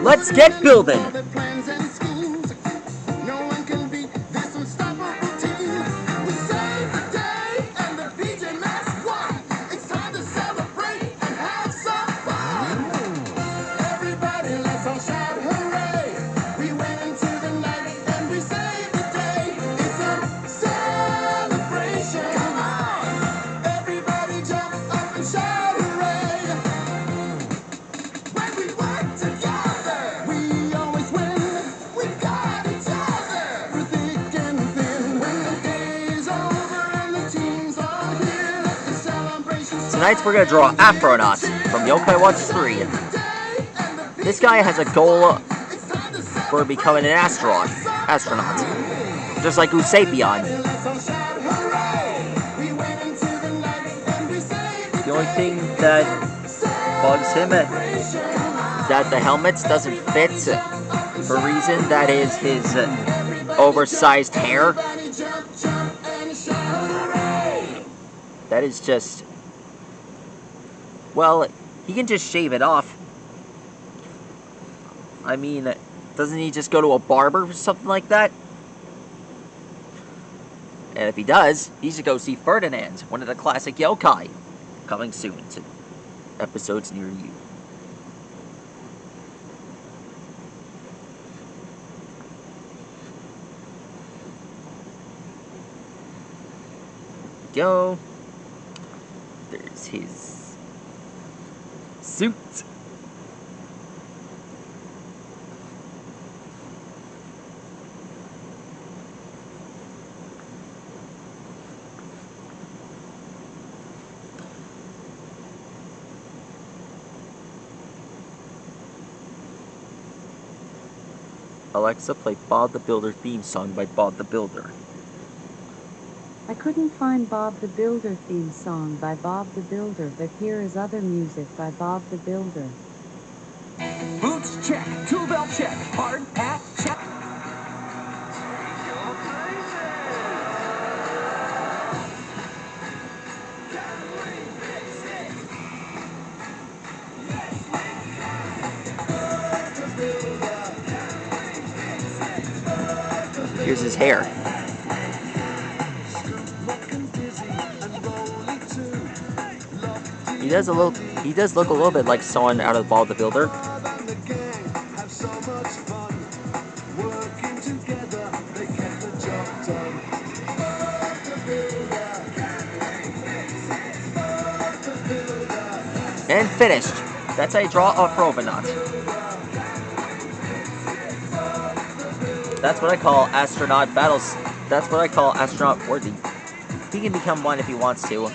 Let's get building! Tonight we're gonna draw Affronaut from Yokai Watch 3. This guy has a goal for becoming an astronaut. Just like Usapion. The only thing that bugs him that the helmets doesn't fit for a reason that is his oversized hair. That is just... well, he can just shave it off. I mean, doesn't he just go to a barber or something like that? And if he does, he should go see Ferdinand, one of the classic yokai. Coming soon to episodes near you. Go. There's his suit. Alexa, play Bob the Builder theme song by Bob the Builder. I couldn't find Bob the Builder theme song by Bob the Builder, but here is other music by Bob the Builder. Boots check, tool belt check, hard hat check. Here's his hair. He does look a little bit like someone out of Bob the Builder. And finished. That's how you draw a affronaut. That's what I call astronaut battles. That's what I call astronaut worthy. He can become one if he wants to.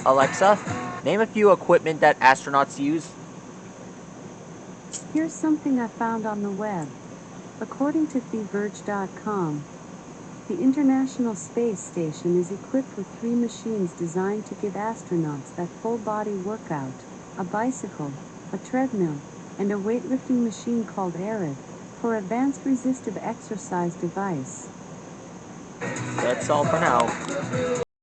Alexa, name a few equipment that astronauts use. Here's something I found on the web. According to TheVerge.com, the International Space Station is equipped with 3 machines designed to give astronauts that full-body workout: a bicycle, a treadmill, and a weightlifting machine called Arid, for advanced resistive exercise device. That's all for now.